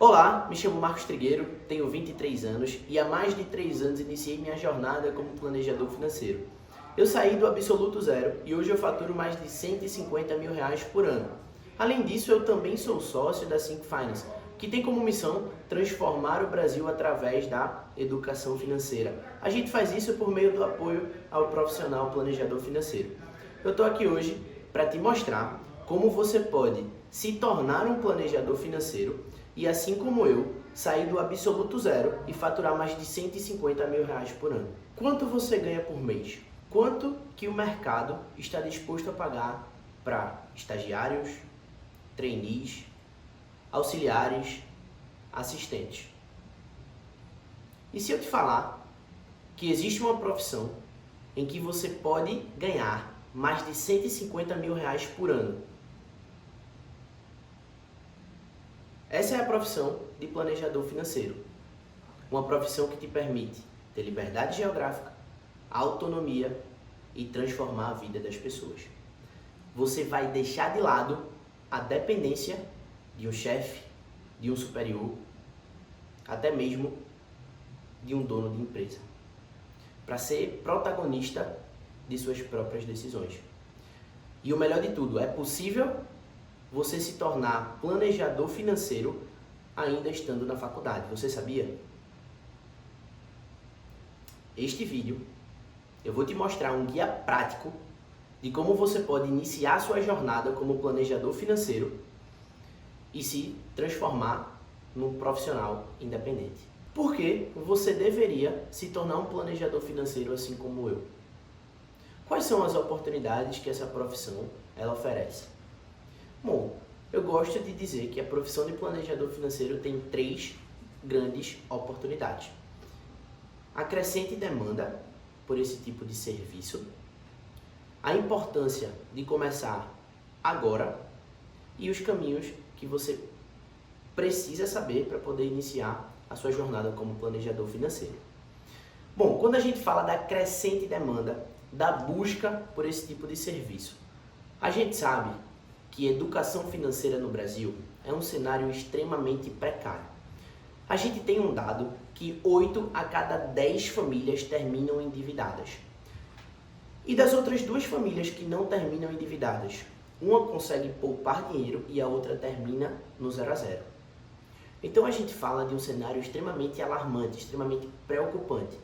Olá, me chamo Marcos Trigueiro, tenho 23 anos e há mais de 3 anos iniciei minha jornada como planejador financeiro. Eu saí do absoluto zero e hoje eu faturo mais de 150 mil reais por ano. Além disso, eu também sou sócio da Think Finance, que tem como missão transformar o Brasil através da educação financeira. A gente faz isso por meio do apoio ao profissional planejador financeiro. Eu estou aqui hoje para te mostrar como você pode se tornar um planejador financeiro e, assim como eu, sair do absoluto zero e faturar mais de 150 mil reais por ano. Quanto você ganha por mês? Quanto que o mercado está disposto a pagar para estagiários, trainees, auxiliares, assistentes? E se eu te falar que existe uma profissão em que você pode ganhar mais de 150 mil reais por ano? Essa é a profissão de planejador financeiro. Uma profissão que te permite ter liberdade geográfica, autonomia e transformar a vida das pessoas. Você vai deixar de lado a dependência de um chefe, de um superior, até mesmo de um dono de empresa, para ser protagonista de suas próprias decisões. E o melhor de tudo, é possível você se tornar planejador financeiro ainda estando na faculdade. Você sabia? Este vídeo eu vou te mostrar um guia prático de como você pode iniciar sua jornada como planejador financeiro e se transformar num profissional independente. Por que você deveria se tornar um planejador financeiro assim como eu? Quais são as oportunidades que essa profissão ela oferece? Bom, eu gosto de dizer que a profissão de planejador financeiro tem 3 grandes oportunidades. A crescente demanda por esse tipo de serviço, a importância de começar agora e os caminhos que você precisa saber para poder iniciar a sua jornada como planejador financeiro. Bom, quando a gente fala da crescente demanda, da busca por esse tipo de serviço, a gente sabe que educação financeira no Brasil é um cenário extremamente precário. A gente tem um dado que 8 a cada 10 famílias terminam endividadas. E das outras 2 famílias que não terminam endividadas, uma consegue poupar dinheiro e a outra termina no 0 a 0. Então a gente fala de um cenário extremamente alarmante, extremamente preocupante.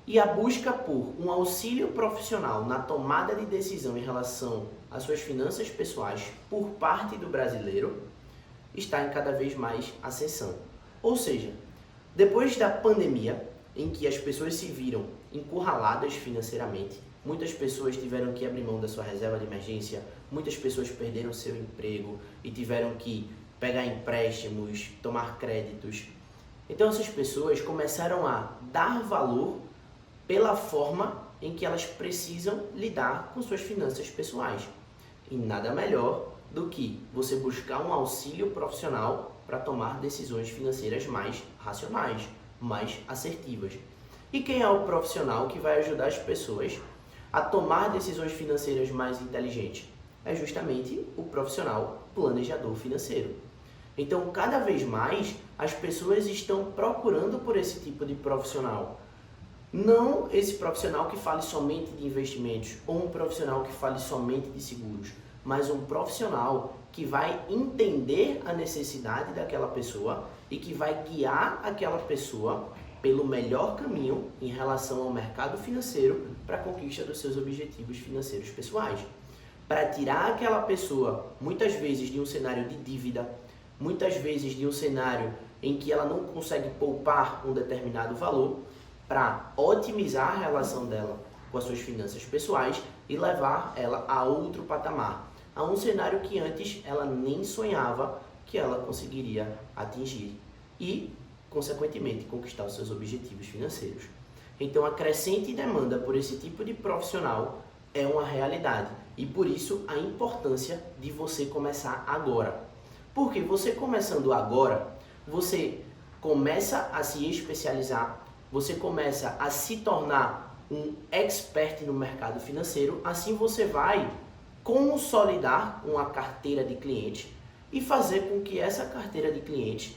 E a busca por um auxílio profissional na tomada de decisão em relação às suas finanças pessoais por parte do brasileiro está em cada vez mais ascensão. Ou seja, depois da pandemia, em que as pessoas se viram encurraladas financeiramente, muitas pessoas tiveram que abrir mão da sua reserva de emergência, muitas pessoas perderam seu emprego e tiveram que pegar empréstimos, tomar créditos. Então essas pessoas começaram a dar valor pela forma em que elas precisam lidar com suas finanças pessoais. E nada melhor do que você buscar um auxílio profissional para tomar decisões financeiras mais racionais, mais assertivas. E quem é o profissional que vai ajudar as pessoas a tomar decisões financeiras mais inteligentes? É justamente o profissional planejador financeiro. Então, cada vez mais, as pessoas estão procurando por esse tipo de profissional. Não esse profissional que fale somente de investimentos ou um profissional que fale somente de seguros, mas um profissional que vai entender a necessidade daquela pessoa e que vai guiar aquela pessoa pelo melhor caminho em relação ao mercado financeiro para a conquista dos seus objetivos financeiros pessoais. Para tirar aquela pessoa, muitas vezes, de um cenário de dívida, muitas vezes de um cenário em que ela não consegue poupar um determinado valor, para otimizar a relação dela com as suas finanças pessoais e levar ela a outro patamar, a um cenário que antes ela nem sonhava que ela conseguiria atingir e, consequentemente, conquistar os seus objetivos financeiros. Então, a crescente demanda por esse tipo de profissional é uma realidade e, por isso, a importância de você começar agora. Porque você começando agora, você começa a se especializar, você começa a se tornar um expert no mercado financeiro, assim você vai consolidar uma carteira de clientes e fazer com que essa carteira de clientes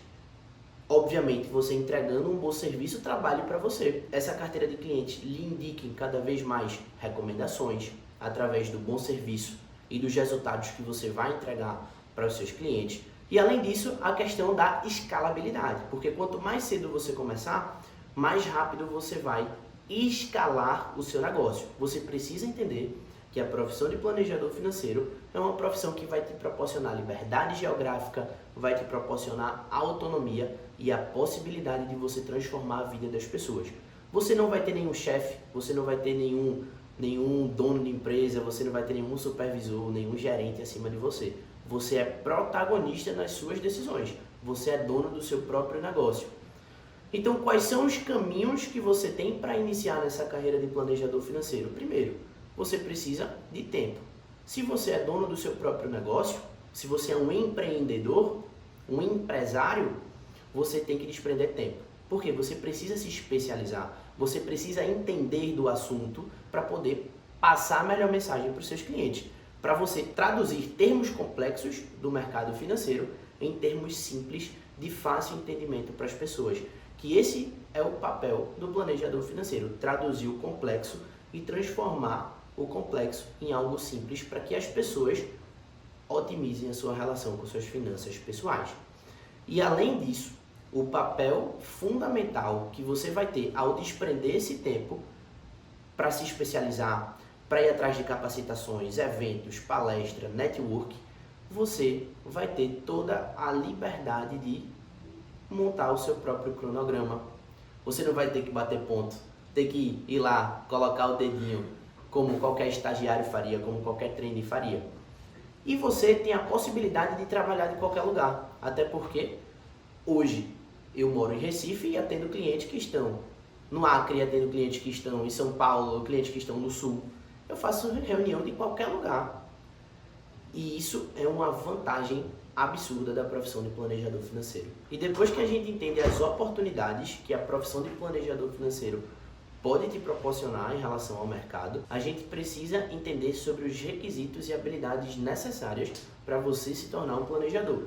obviamente, você entregando um bom serviço trabalhe para você. Essa carteira de clientes lhe indique cada vez mais recomendações através do bom serviço e dos resultados que você vai entregar para os seus clientes. E além disso, a questão da escalabilidade, porque quanto mais cedo você começar, mais rápido você vai escalar o seu negócio. Você precisa entender que a profissão de planejador financeiro é uma profissão que vai te proporcionar liberdade geográfica, vai te proporcionar autonomia e a possibilidade de você transformar a vida das pessoas. Você não vai ter nenhum chefe, você não vai ter nenhum dono de empresa, você não vai ter nenhum supervisor, nenhum gerente acima de você. Você é protagonista nas suas decisões, você é dono do seu próprio negócio. Então, quais são os caminhos que você tem para iniciar nessa carreira de planejador financeiro? Primeiro, você precisa de tempo. Se você é dono do seu próprio negócio, se você é um empreendedor, um empresário, você tem que desprender tempo. Porque você precisa se especializar, você precisa entender do assunto para poder passar a melhor mensagem para os seus clientes, para você traduzir termos complexos do mercado financeiro em termos simples de fácil entendimento para as pessoas. Que esse é o papel do planejador financeiro, traduzir o complexo e transformar o complexo em algo simples para que as pessoas otimizem a sua relação com suas finanças pessoais. E além disso, o papel fundamental que você vai ter ao desprender esse tempo para se especializar, para ir atrás de capacitações, eventos, palestra, network, você vai ter toda a liberdade de montar o seu próprio cronograma. Você não vai ter que bater ponto, ter que ir lá, colocar o dedinho, como qualquer estagiário faria, como qualquer trainee faria. E você tem a possibilidade de trabalhar de qualquer lugar, até porque hoje eu moro em Recife e atendo clientes que estão no Acre, atendo clientes que estão em São Paulo, clientes que estão no Sul. Eu faço reunião de qualquer lugar. E isso é uma vantagem absurda da profissão de planejador financeiro. E depois que a gente entende as oportunidades que a profissão de planejador financeiro pode te proporcionar em relação ao mercado, a gente precisa entender sobre os requisitos e habilidades necessárias para você se tornar um planejador.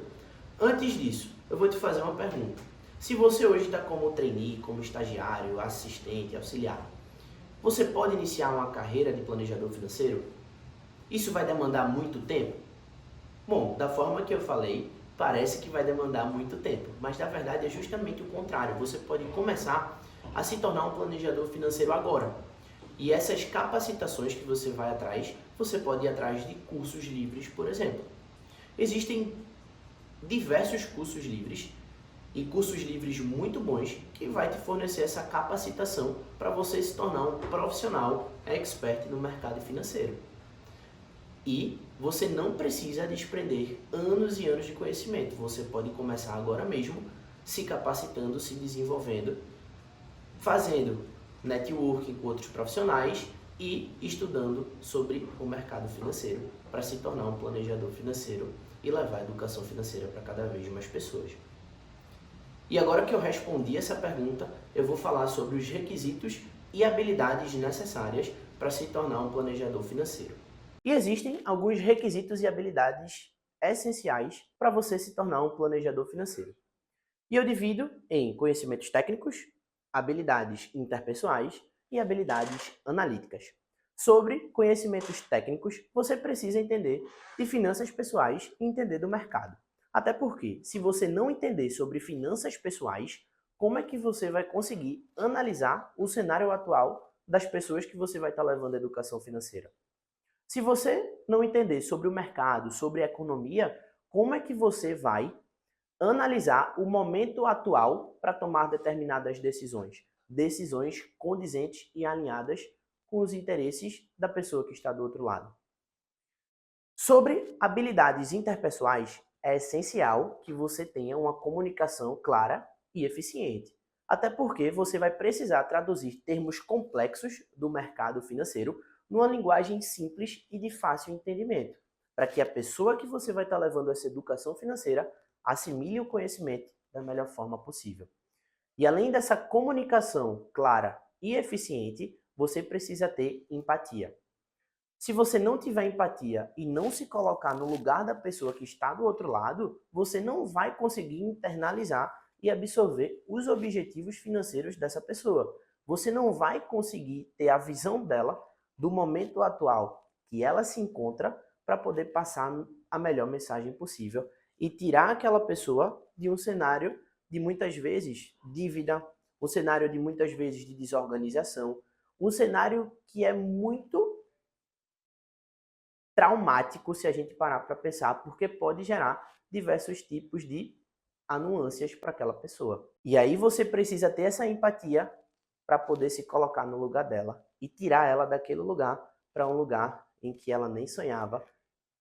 Antes disso, eu vou te fazer uma pergunta. Se você hoje está como trainee, como estagiário, assistente, auxiliar, você pode iniciar uma carreira de planejador financeiro? Isso vai demandar muito tempo? Bom, da forma que eu falei, parece que vai demandar muito tempo, mas na verdade é justamente o contrário. Você pode começar a se tornar um planejador financeiro agora. E essas capacitações que você vai atrás, você pode ir atrás de cursos livres, por exemplo. Existem diversos cursos livres e cursos livres muito bons que vai te fornecer essa capacitação para você se tornar um profissional expert no mercado financeiro. E você não precisa desprender anos e anos de conhecimento. Você pode começar agora mesmo se capacitando, se desenvolvendo, fazendo networking com outros profissionais e estudando sobre o mercado financeiro para se tornar um planejador financeiro e levar a educação financeira para cada vez mais pessoas. E agora que eu respondi essa pergunta, eu vou falar sobre os requisitos e habilidades necessárias para se tornar um planejador financeiro. E existem alguns requisitos e habilidades essenciais para você se tornar um planejador financeiro. E eu divido em conhecimentos técnicos, habilidades interpessoais e habilidades analíticas. Sobre conhecimentos técnicos, você precisa entender de finanças pessoais e entender do mercado. Até porque, se você não entender sobre finanças pessoais, como é que você vai conseguir analisar o cenário atual das pessoas que você vai estar levando a educação financeira? Se você não entender sobre o mercado, sobre a economia, como é que você vai analisar o momento atual para tomar determinadas decisões? Decisões condizentes e alinhadas com os interesses da pessoa que está do outro lado. Sobre habilidades interpessoais, é essencial que você tenha uma comunicação clara e eficiente. Até porque você vai precisar traduzir termos complexos do mercado financeiro numa linguagem simples e de fácil entendimento, para que a pessoa que você vai estar levando essa educação financeira assimile o conhecimento da melhor forma possível. E além dessa comunicação clara e eficiente, você precisa ter empatia. Se você não tiver empatia e não se colocar no lugar da pessoa que está do outro lado, você não vai conseguir internalizar e absorver os objetivos financeiros dessa pessoa. Você não vai conseguir ter a visão dela do momento atual que ela se encontra para poder passar a melhor mensagem possível e tirar aquela pessoa de um cenário de muitas vezes dívida, um cenário de muitas vezes de desorganização, um cenário que é muito traumático se a gente parar para pensar, porque pode gerar diversos tipos de anuâncias para aquela pessoa. E aí você precisa ter essa empatia para poder se colocar no lugar dela e tirar ela daquele lugar para um lugar em que ela nem sonhava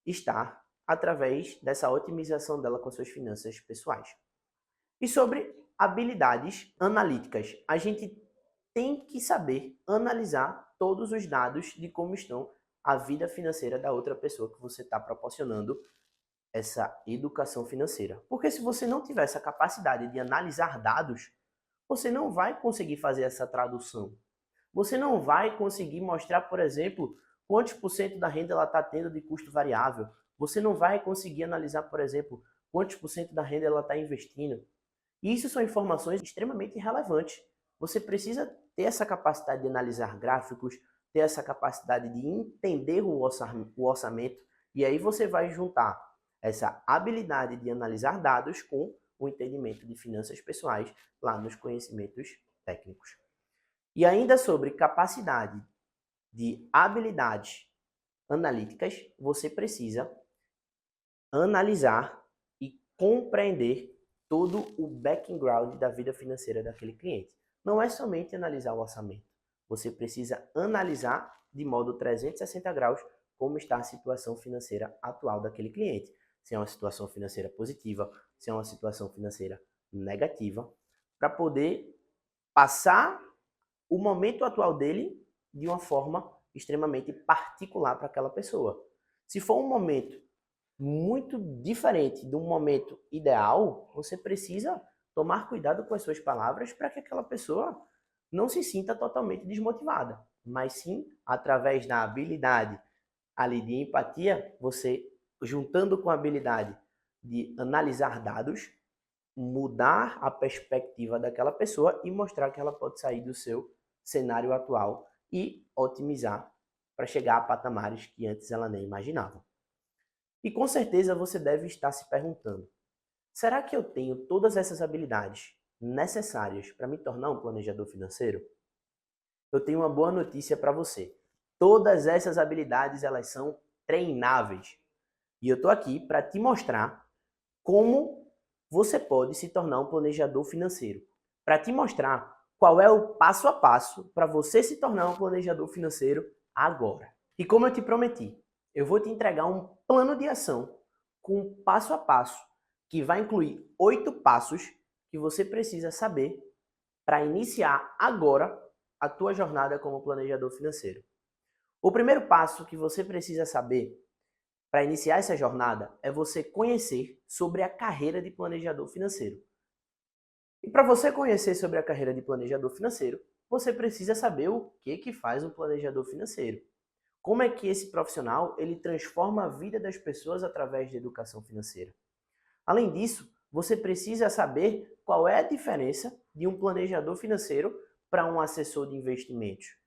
estar, através dessa otimização dela com as suas finanças pessoais. E sobre habilidades analíticas, a gente tem que saber analisar todos os dados de como estão a vida financeira da outra pessoa que você está proporcionando essa educação financeira. Porque se você não tiver essa capacidade de analisar dados, você não vai conseguir fazer essa tradução. Você não vai conseguir mostrar, por exemplo, quantos por cento da renda ela está tendo de custo variável. Você não vai conseguir analisar, por exemplo, quantos por cento da renda ela está investindo. E isso são informações extremamente relevantes. Você precisa ter essa capacidade de analisar gráficos, ter essa capacidade de entender o orçamento, e aí você vai juntar essa habilidade de analisar dados com o entendimento de finanças pessoais lá nos conhecimentos técnicos. E ainda sobre capacidade de habilidades analíticas, você precisa analisar e compreender todo o background da vida financeira daquele cliente. Não é somente analisar o orçamento. Você precisa analisar de modo 360 graus como está a situação financeira atual daquele cliente. Se é uma situação financeira positiva, se é uma situação financeira negativa, para poder passar o momento atual dele de uma forma extremamente particular para aquela pessoa. Se for um momento muito diferente de um momento ideal, você precisa tomar cuidado com as suas palavras para que aquela pessoa não se sinta totalmente desmotivada, mas sim, através da habilidade ali de empatia, você juntando com a habilidade de analisar dados, mudar a perspectiva daquela pessoa e mostrar que ela pode sair do seu cenário atual e otimizar para chegar a patamares que antes ela nem imaginava. E com certeza você deve estar se perguntando: será que eu tenho todas essas habilidades necessárias para me tornar um planejador financeiro? Eu tenho uma boa notícia para você. Todas essas habilidades elas são treináveis. E eu estou aqui para te mostrar como você pode se tornar um planejador financeiro. Para te mostrar qual é o passo a passo para você se tornar um planejador financeiro agora. E como eu te prometi, eu vou te entregar um plano de ação com passo a passo que vai incluir 8 passos que você precisa saber para iniciar agora a tua jornada como planejador financeiro. O primeiro passo que você precisa saber para iniciar essa jornada é você conhecer sobre a carreira de planejador financeiro. E para você conhecer sobre a carreira de planejador financeiro, você precisa saber o que faz um planejador financeiro. Como é que esse profissional ele transforma a vida das pessoas através da educação financeira. Além disso, você precisa saber qual é a diferença de um planejador financeiro para um assessor de investimentos.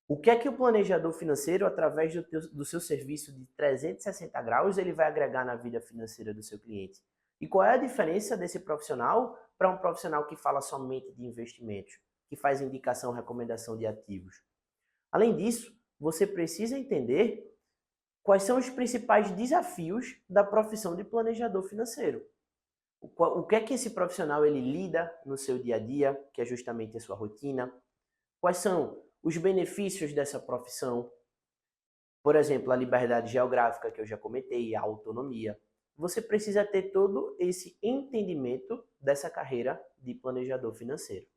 O que é que o planejador financeiro, através do seu serviço de 360 graus, ele vai agregar na vida financeira do seu cliente? E qual é a diferença desse profissional para um profissional que fala somente de investimentos, que faz indicação, recomendação de ativos? Além disso, você precisa entender quais são os principais desafios da profissão de planejador financeiro. O que é que esse profissional ele lida no seu dia a dia, que é justamente a sua rotina? Quais são os benefícios dessa profissão? Por exemplo, a liberdade geográfica, que eu já comentei, a autonomia. Você precisa ter todo esse entendimento dessa carreira de planejador financeiro.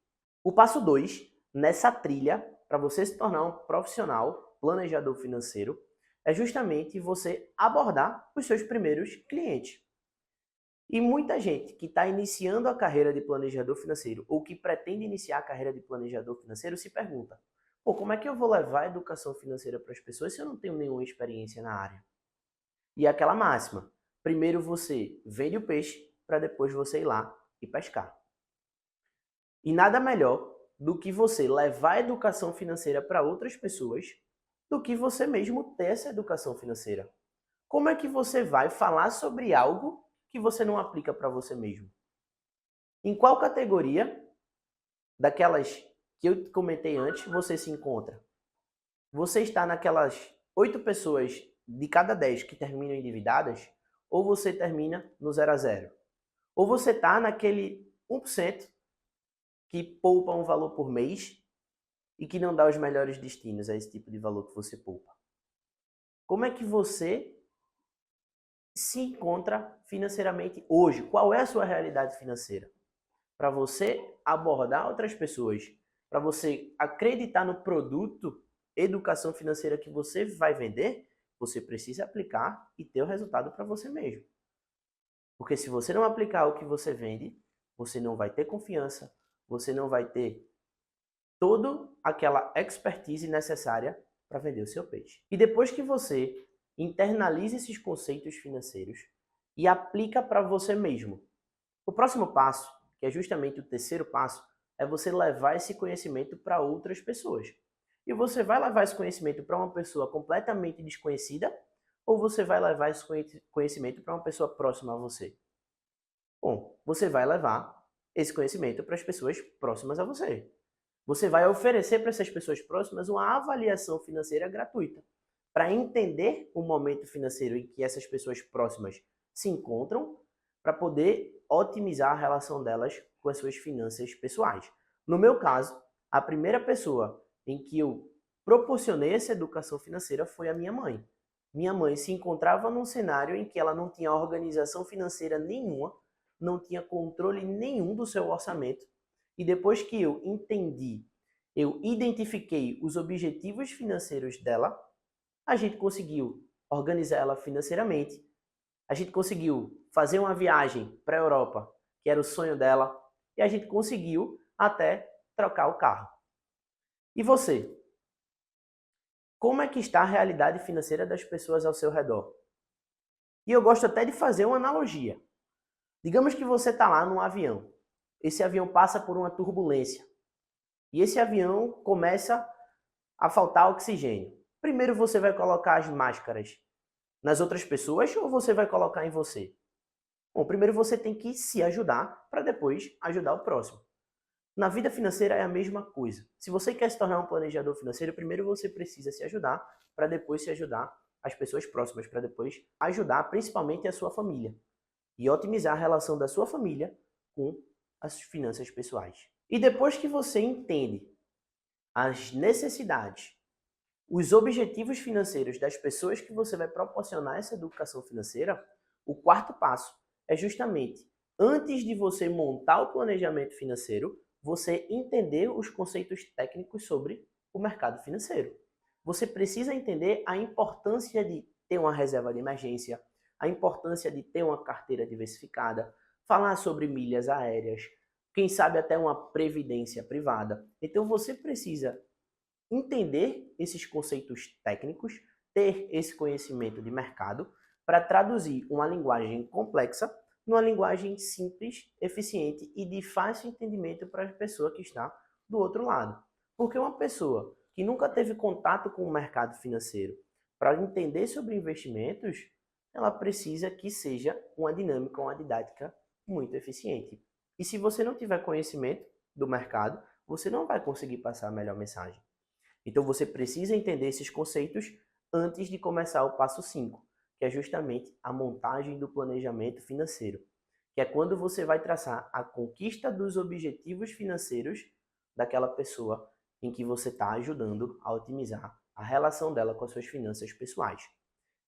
O passo 2, nessa trilha, para você se tornar um profissional planejador financeiro, é justamente você abordar os seus primeiros clientes. E muita gente que está iniciando a carreira de planejador financeiro ou que pretende iniciar a carreira de planejador financeiro se pergunta: pô, como é que eu vou levar a educação financeira para as pessoas se eu não tenho nenhuma experiência na área? E aquela máxima: primeiro você vende o peixe para depois você ir lá e pescar. E nada melhor do que você levar a educação financeira para outras pessoas do que você mesmo ter essa educação financeira. Como é que você vai falar sobre algo que você não aplica para você mesmo? Em qual categoria daquelas que eu comentei antes você se encontra? Você está naquelas 8 pessoas de cada 10 que terminam endividadas? Ou você termina no 0 a 0? Ou você está naquele 1% que poupa um valor por mês e que não dá os melhores destinos a esse tipo de valor que você poupa? Como é que você se encontra financeiramente hoje? Qual é a sua realidade financeira? Para você abordar outras pessoas, para você acreditar no produto educação financeira que você vai vender, você precisa aplicar e ter o resultado para você mesmo. Porque se você não aplicar o que você vende, você não vai ter confiança, você não vai ter toda aquela expertise necessária para vender o seu peixe. E depois que você internaliza esses conceitos financeiros e aplica para você mesmo, o próximo passo, que é justamente o terceiro passo, é você levar esse conhecimento para outras pessoas. E você vai levar esse conhecimento para uma pessoa completamente desconhecida ou você vai levar esse conhecimento para uma pessoa próxima a você? Bom, você vai levar esse conhecimento para as pessoas próximas a você. Você vai oferecer para essas pessoas próximas uma avaliação financeira gratuita, para entender o momento financeiro em que essas pessoas próximas se encontram, para poder otimizar a relação delas com as suas finanças pessoais. No meu caso, a primeira pessoa em que eu proporcionei essa educação financeira foi a minha mãe. Minha mãe se encontrava num cenário em que ela não tinha organização financeira nenhuma, não tinha controle nenhum do seu orçamento. E depois que eu entendi, eu identifiquei os objetivos financeiros dela, a gente conseguiu organizar ela financeiramente, a gente conseguiu fazer uma viagem para a Europa, que era o sonho dela, e a gente conseguiu até trocar o carro. E você? Como é que está a realidade financeira das pessoas ao seu redor? E eu gosto até de fazer uma analogia. Digamos que você está lá num avião. Esse avião passa por uma turbulência. E esse avião começa a faltar oxigênio. Primeiro você vai colocar as máscaras nas outras pessoas ou você vai colocar em você? Bom, primeiro você tem que se ajudar para depois ajudar o próximo. Na vida financeira é a mesma coisa. Se você quer se tornar um planejador financeiro, primeiro você precisa se ajudar para depois se ajudar as pessoas próximas, para depois ajudar principalmente a sua família e otimizar a relação da sua família com as finanças pessoais. E depois que você entende as necessidades, os objetivos financeiros das pessoas que você vai proporcionar essa educação financeira, o quarto passo é justamente, antes de você montar o planejamento financeiro, você entender os conceitos técnicos sobre o mercado financeiro. Você precisa entender a importância de ter uma reserva de emergência, a importância de ter uma carteira diversificada, falar sobre milhas aéreas, quem sabe até uma previdência privada. Então você precisa entender esses conceitos técnicos, ter esse conhecimento de mercado para traduzir uma linguagem complexa numa linguagem simples, eficiente e de fácil entendimento para a pessoa que está do outro lado. Porque uma pessoa que nunca teve contato com o mercado financeiro para entender sobre investimentos, ela precisa que seja uma dinâmica, uma didática muito eficiente. E se você não tiver conhecimento do mercado, você não vai conseguir passar a melhor mensagem. Então você precisa entender esses conceitos antes de começar o passo 5, que é justamente a montagem do planejamento financeiro, que é quando você vai traçar a conquista dos objetivos financeiros daquela pessoa em que você está ajudando a otimizar a relação dela com as suas finanças pessoais.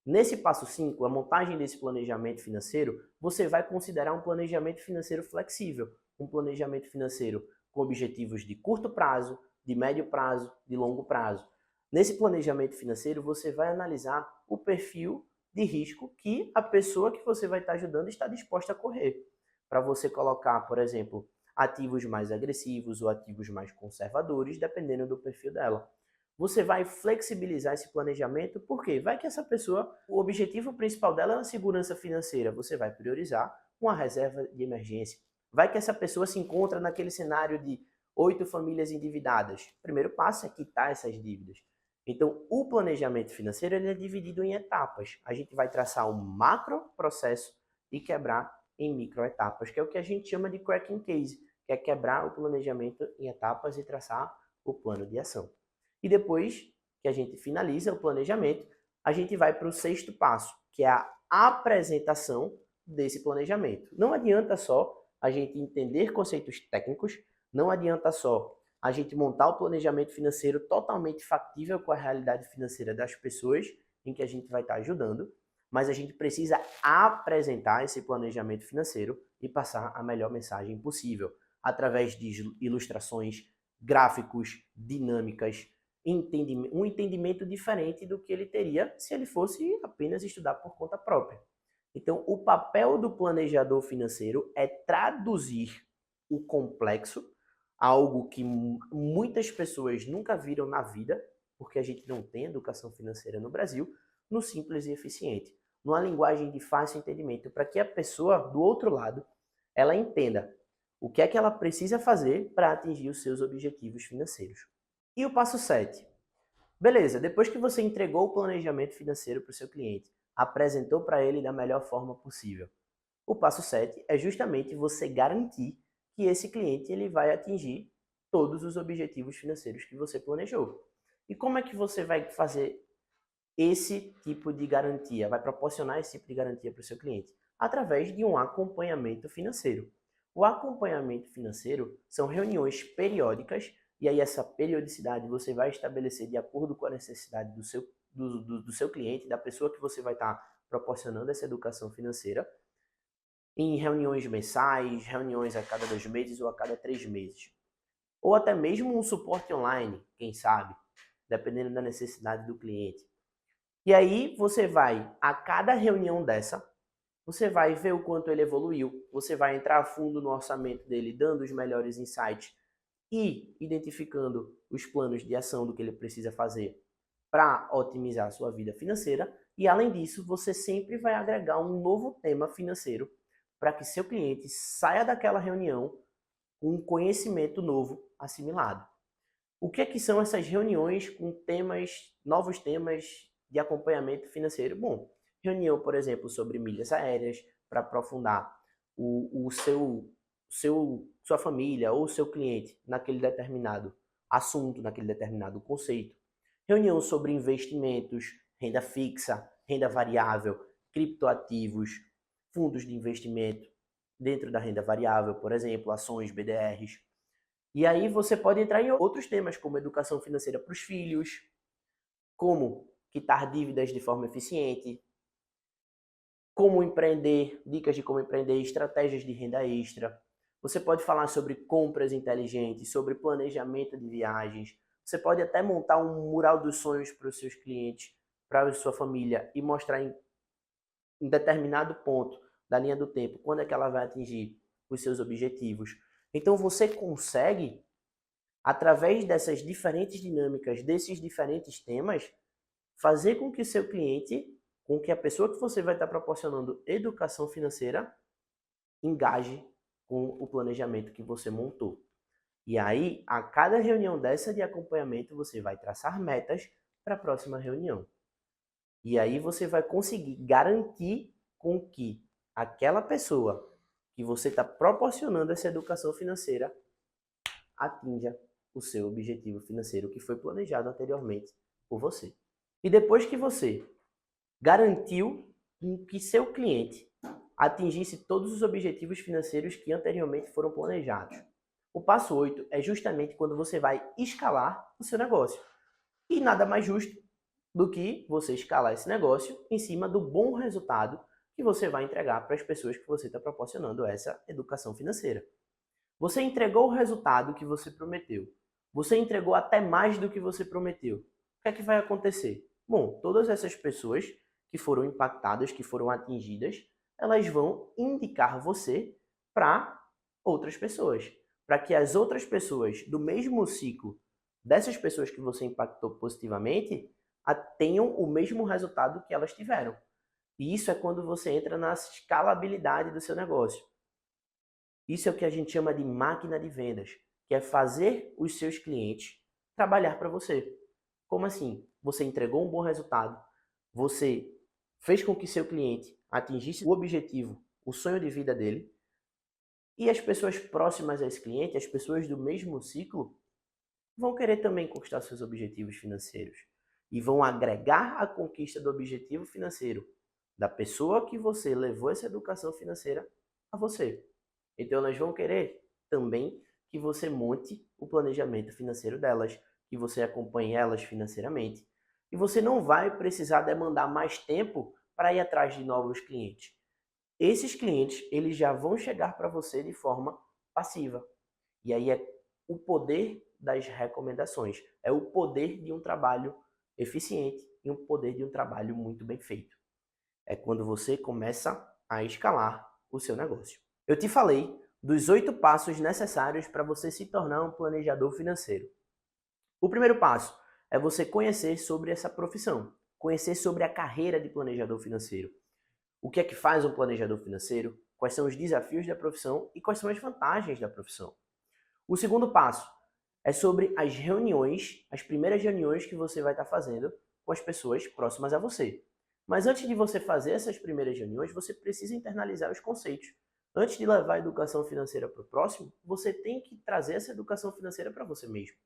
Nesse passo 5, a montagem desse planejamento financeiro, você vai considerar um planejamento financeiro flexível, um planejamento financeiro com objetivos de curto prazo, de médio prazo, de longo prazo. Nesse planejamento financeiro, você vai analisar o perfil de risco que a pessoa que você vai estar ajudando está disposta a correr. Para você colocar, por exemplo, ativos mais agressivos ou ativos mais conservadores, dependendo do perfil dela. Você vai flexibilizar esse planejamento, porque vai que essa pessoa, o objetivo principal dela é a segurança financeira. Você vai priorizar uma reserva de emergência. Vai que essa pessoa se encontra naquele cenário de 8 famílias endividadas. O primeiro passo é quitar essas dívidas. Então, o planejamento financeiro ele é dividido em etapas. A gente vai traçar um macro processo e quebrar em micro etapas, que é o que a gente chama de cracking case, que é quebrar o planejamento em etapas e traçar o plano de ação. E depois que a gente finaliza o planejamento, a gente vai para o sexto passo, que é a apresentação desse planejamento. Não adianta só a gente entender conceitos técnicos, não adianta só a gente montar o planejamento financeiro totalmente factível com a realidade financeira das pessoas em que a gente vai estar ajudando, mas a gente precisa apresentar esse planejamento financeiro e passar a melhor mensagem possível, através de ilustrações, gráficos, dinâmicas, um entendimento diferente do que ele teria se ele fosse apenas estudar por conta própria. Então, o papel do planejador financeiro é traduzir o complexo, algo que muitas pessoas nunca viram na vida, porque a gente não tem educação financeira no Brasil, no simples e eficiente, numa linguagem de fácil entendimento, para que a pessoa do outro lado ela entenda o que é que ela precisa fazer para atingir os seus objetivos financeiros. E o passo 7. Beleza, depois que você entregou o planejamento financeiro para o seu cliente, apresentou para ele da melhor forma possível. O passo 7 é justamente você garantir que esse cliente ele vai atingir todos os objetivos financeiros que você planejou. E como é que você vai fazer esse tipo de garantia, vai proporcionar esse tipo de garantia para o seu cliente? Através de um acompanhamento financeiro. O acompanhamento financeiro são reuniões periódicas, e aí essa periodicidade você vai estabelecer de acordo com a necessidade do seu cliente, da pessoa que você vai estar proporcionando essa educação financeira, em reuniões mensais, reuniões a cada 2 meses ou a cada 3 meses. Ou até mesmo um suporte online, quem sabe, dependendo da necessidade do cliente. E aí você vai, a cada reunião dessa, você vai ver o quanto ele evoluiu, você vai entrar a fundo no orçamento dele, dando os melhores insights e identificando os planos de ação do que ele precisa fazer para otimizar a sua vida financeira. E além disso, você sempre vai agregar um novo tema financeiro para que seu cliente saia daquela reunião com um conhecimento novo assimilado. O que é que são essas reuniões com novos temas de acompanhamento financeiro? Bom, reunião, por exemplo, sobre milhas aéreas, para aprofundar sua família ou seu cliente naquele determinado assunto, naquele determinado conceito. Reunião sobre investimentos, renda fixa, renda variável, criptoativos, fundos de investimento dentro da renda variável, por exemplo, ações, BDRs. E aí você pode entrar em outros temas, como educação financeira para os filhos, como quitar dívidas de forma eficiente, como empreender, dicas de como empreender, estratégias de renda extra. Você pode falar sobre compras inteligentes, sobre planejamento de viagens. Você pode até montar um mural dos sonhos para os seus clientes, para a sua família e mostrar em determinado ponto da linha do tempo quando é que ela vai atingir os seus objetivos. Então você consegue, através dessas diferentes dinâmicas, desses diferentes temas, fazer com que seu cliente, com que a pessoa que você vai estar proporcionando educação financeira, engaje com o planejamento que você montou. E aí, a cada reunião dessa de acompanhamento, você vai traçar metas para a próxima reunião. E aí você vai conseguir garantir com que aquela pessoa que você está proporcionando essa educação financeira atinja o seu objetivo financeiro que foi planejado anteriormente por você. E depois que você garantiu que seu cliente atingisse todos os objetivos financeiros que anteriormente foram planejados, o passo 8 é justamente quando você vai escalar o seu negócio. E nada mais justo do que você escalar esse negócio em cima do bom resultado que você vai entregar para as pessoas que você está proporcionando essa educação financeira. Você entregou o resultado que você prometeu. Você entregou até mais do que você prometeu. O que é que vai acontecer? Bom, todas essas pessoas que foram impactadas, que foram atingidas, elas vão indicar você para outras pessoas, para que as outras pessoas do mesmo ciclo dessas pessoas que você impactou positivamente tenham o mesmo resultado que elas tiveram. E isso é quando você entra na escalabilidade do seu negócio. Isso é o que a gente chama de máquina de vendas, que é fazer os seus clientes trabalhar para você. Como assim? Você entregou um bom resultado, você fez com que seu cliente atingisse o objetivo, o sonho de vida dele, e as pessoas próximas a esse cliente, as pessoas do mesmo ciclo, vão querer também conquistar seus objetivos financeiros e vão agregar a conquista do objetivo financeiro da pessoa que você levou essa educação financeira a você. Então elas vão querer também que você monte o planejamento financeiro delas, que você acompanhe elas financeiramente. E você não vai precisar demandar mais tempo para ir atrás de novos clientes. Esses clientes, eles já vão chegar para você de forma passiva. E aí é o poder das recomendações, é o poder de um trabalho eficiente e o poder de um trabalho muito bem feito. É quando você começa a escalar o seu negócio. Eu te falei dos 8 passos necessários para você se tornar um planejador financeiro. O primeiro passo é você conhecer sobre essa profissão, conhecer sobre a carreira de planejador financeiro. O que é que faz um planejador financeiro? Quais são os desafios da profissão e quais são as vantagens da profissão? O segundo passo é sobre as reuniões, as primeiras reuniões que você vai estar fazendo com as pessoas próximas a você. Mas antes de você fazer essas primeiras reuniões, você precisa internalizar os conceitos. Antes de levar a educação financeira para o próximo, você tem que trazer essa educação financeira para você mesmo.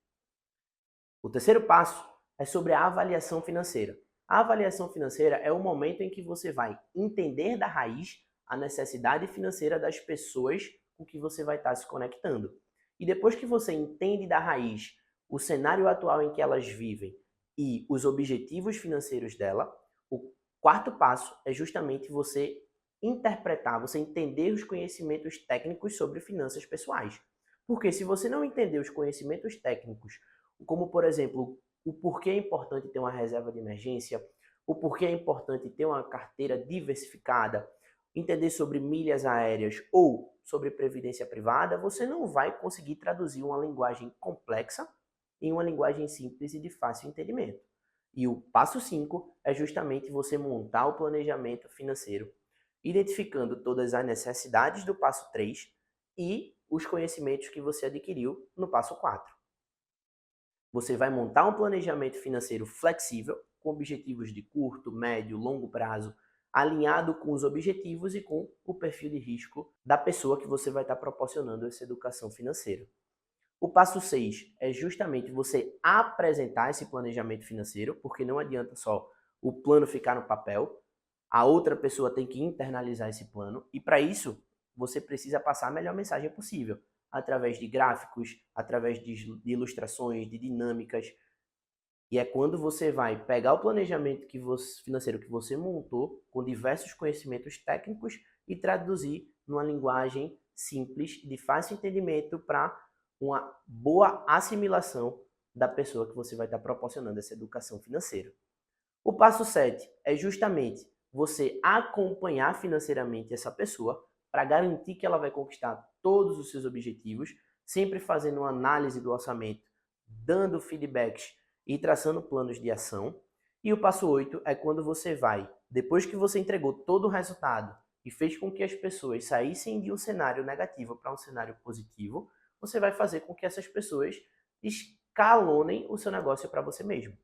O terceiro passo é sobre a avaliação financeira. A avaliação financeira é o momento em que você vai entender da raiz a necessidade financeira das pessoas com que você vai estar se conectando. E depois que você entende da raiz o cenário atual em que elas vivem e os objetivos financeiros dela, o quarto passo é justamente você interpretar, você entender os conhecimentos técnicos sobre finanças pessoais. Porque se você não entender os conhecimentos técnicos, como por exemplo, o porquê é importante ter uma reserva de emergência, o porquê é importante ter uma carteira diversificada, entender sobre milhas aéreas ou sobre previdência privada, você não vai conseguir traduzir uma linguagem complexa em uma linguagem simples e de fácil entendimento. E o passo 5 é justamente você montar o planejamento financeiro, identificando todas as necessidades do passo 3 e os conhecimentos que você adquiriu no passo 4. Você vai montar um planejamento financeiro flexível, com objetivos de curto, médio, longo prazo, alinhado com os objetivos e com o perfil de risco da pessoa que você vai estar proporcionando essa educação financeira. O passo 6 é justamente você apresentar esse planejamento financeiro, porque não adianta só o plano ficar no papel, a outra pessoa tem que internalizar esse plano, e para isso você precisa passar a melhor mensagem possível, através de gráficos, através de ilustrações, de dinâmicas. E é quando você vai pegar o planejamento financeiro que você montou, com diversos conhecimentos técnicos, e traduzir numa linguagem simples, de fácil entendimento, para uma boa assimilação da pessoa que você vai estar proporcionando essa educação financeira. O passo 7 é justamente você acompanhar financeiramente essa pessoa para garantir que ela vai conquistar todos os seus objetivos, sempre fazendo uma análise do orçamento, dando feedbacks e traçando planos de ação. E o passo 8 é quando você vai, depois que você entregou todo o resultado e fez com que as pessoas saíssem de um cenário negativo para um cenário positivo, você vai fazer com que essas pessoas escalonem o seu negócio para você mesmo.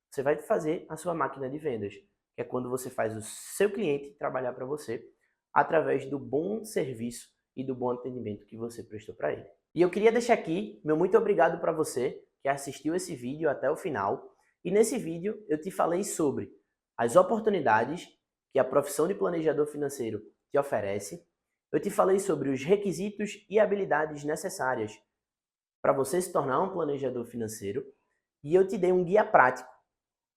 Você vai fazer a sua máquina de vendas, que é quando você faz o seu cliente trabalhar para você através do bom serviço e do bom atendimento que você prestou para ele. E eu queria deixar aqui meu muito obrigado para você que assistiu esse vídeo até o final. E nesse vídeo eu te falei sobre as oportunidades que a profissão de planejador financeiro te oferece. Eu te falei sobre os requisitos e habilidades necessárias para você se tornar um planejador financeiro. E eu te dei um guia prático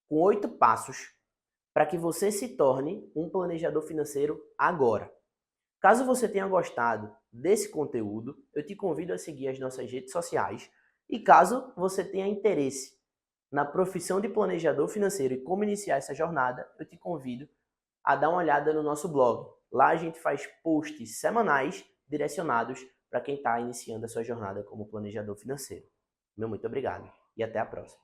com 8 passos para que você se torne um planejador financeiro agora. Caso você tenha gostado desse conteúdo, eu te convido a seguir as nossas redes sociais. E caso você tenha interesse na profissão de planejador financeiro e como iniciar essa jornada, eu te convido a dar uma olhada no nosso blog. Lá a gente faz posts semanais direcionados para quem está iniciando a sua jornada como planejador financeiro. Meu muito obrigado e até a próxima.